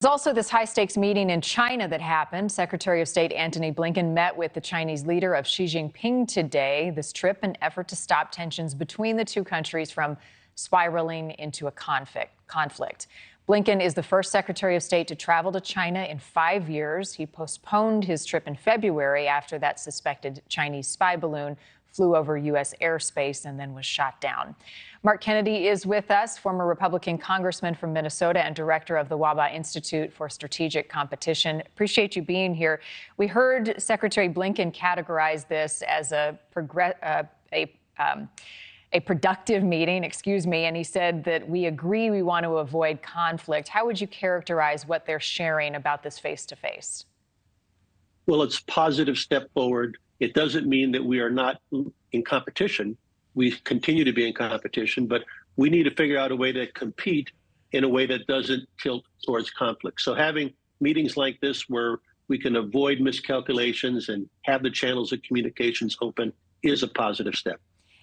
There's also this high-stakes meeting in China that happened. Secretary of State Antony Blinken met with the Chinese leader of Xi Jinping today. This trip, an effort to stop tensions between the two countries from spiraling into a conflict. Blinken is the first Secretary of State to travel to China in 5 years. He postponed his trip in February after that suspected Chinese spy balloon flew over U.S. airspace and then was shot down. Mark Kennedy is with us, former Republican congressman from Minnesota and director of the Wawa Institute for Strategic Competition. Appreciate you being here. We heard Secretary Blinken categorize this as a productive meeting, and he said that we agree we want to avoid conflict. How would you characterize what they're sharing about this face-to-face? Well, it's a positive step forward. It doesn't mean that we are not in competition. We continue to be in competition, but we need to figure out a way to compete in a way that doesn't tilt towards conflict. So having meetings like this where we can avoid miscalculations and have the channels of communications open is a positive step.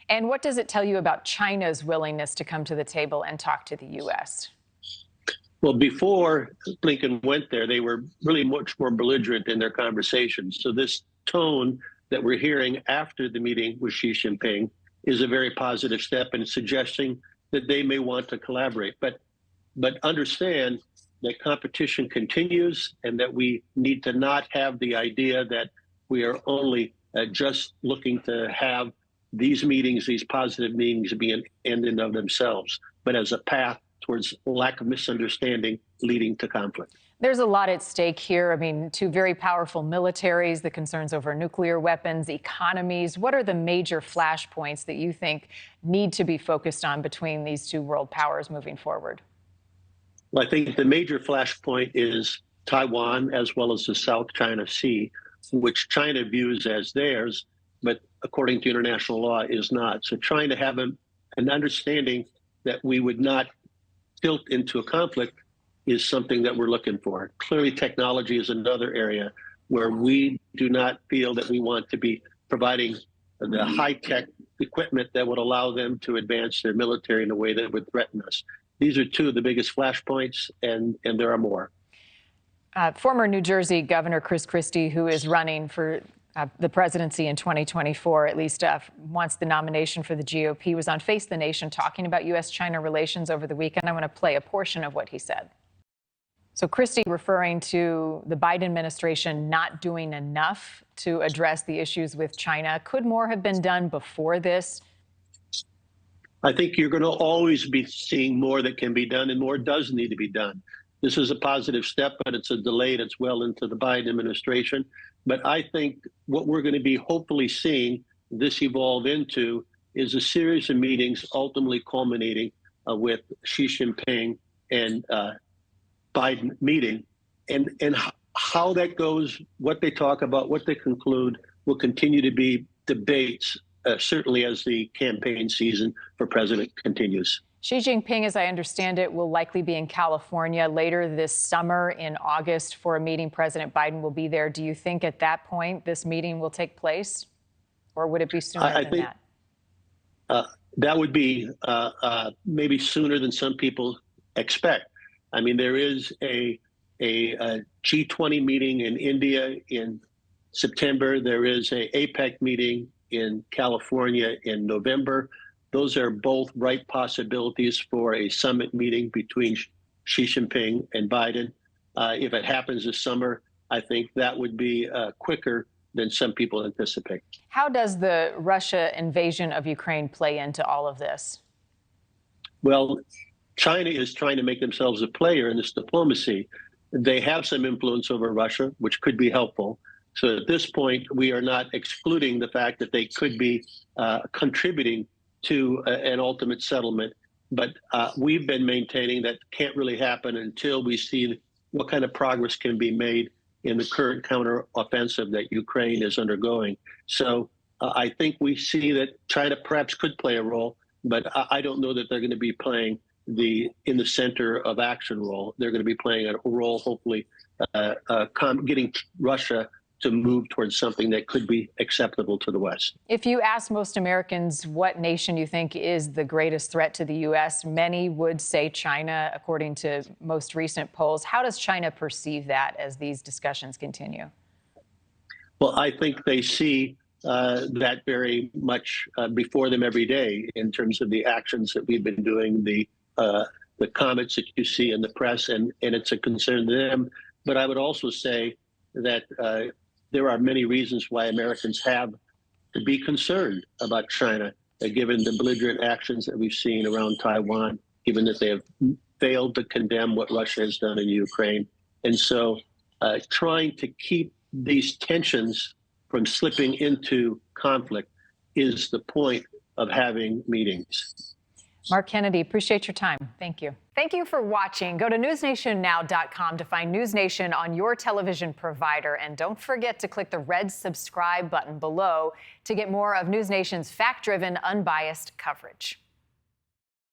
And what does it tell you about China's willingness to come to the table and talk to the U.S.? Well, before Blinken went there, they were really much more belligerent in their conversations. So this tone that we're hearing after the meeting with Xi Jinping is a very positive step and suggesting that they may want to collaborate. But understand that competition continues and that we need to not have the idea that we are only just looking to have these meetings, these positive meetings, be an end in of themselves, but as a path towards lack of misunderstanding leading to conflict. There's a lot at stake here. I mean, two very powerful militaries, the concerns over nuclear weapons, economies. What are the major flashpoints that you think need to be focused on between these two world powers moving forward? Well, I think the major flashpoint is Taiwan as well as the South China Sea, which China views as theirs, but according to international law is not. So trying to have an understanding that we would not tilt into a conflict is something that we're looking for. Clearly, technology is another area where we do not feel that we want to be providing the high-tech equipment that would allow them to advance their military in a way that would threaten us. These are two of the biggest flashpoints, and there are more. Former New Jersey Governor Christie, who is running for the presidency in 2024, at least wants the nomination for the GOP, was on Face the Nation talking about U.S.-China relations over the weekend. I want to play a portion of what he said. So Christie referring to the Biden administration not doing enough to address the issues with China. Could more have been done before this? I think you're going to always be seeing more that can be done, and more does need to be done. This is a positive step, but it's a delay that's well into the Biden administration. But I think what we're going to be hopefully seeing this evolve into is a series of meetings ultimately culminating with Xi Jinping and Biden meeting, and how that goes, what they talk about, what they conclude, will continue to be debates, certainly as the campaign season for president continues. Xi Jinping, as I understand it, will likely be in California later this summer in August for a meeting. President Biden will be there. Do you think at that point this meeting will take place, or would it be sooner than that? That would be maybe sooner than some people expect. I mean, there is a G20 meeting in India in September. There is a APEC meeting in California in November. Those are both right possibilities for a summit meeting between Xi Jinping and Biden. If it happens this summer, I think that would be quicker than some people anticipate. How does the Russia invasion of Ukraine play into all of this? Well, China is trying to make themselves a player in this diplomacy. They have some influence over Russia, which could be helpful. So at this point, we are not excluding the fact that they could be contributing to an ultimate settlement. But we've been maintaining that can't really happen until we see what kind of progress can be made in the current counteroffensive that Ukraine is undergoing. So I think we see that China perhaps could play a role, but I don't know that they're going to be playing in the center of action role. They're going to be playing a role, hopefully, getting Russia to move towards something that could be acceptable to the West. If you ask most Americans what nation you think is the greatest threat to the U.S., many would say China, according to most recent polls. How does China perceive that as these discussions continue? Well, I think they see that very much before them every day in terms of the actions that we've been doing, the comments that you see in the press, and it's a concern to them. But I would also say that there are many reasons why Americans have to be concerned about China, given the belligerent actions that we've seen around Taiwan, given that they have failed to condemn what Russia has done in Ukraine. And so trying to keep these tensions from slipping into conflict is the point of having meetings. Mark Kennedy, appreciate your time. Thank you. Thank you for watching. Go to newsnationnow.com to find NewsNation on your television provider. And don't forget to click the red subscribe button below to get more of NewsNation's fact-driven, unbiased coverage.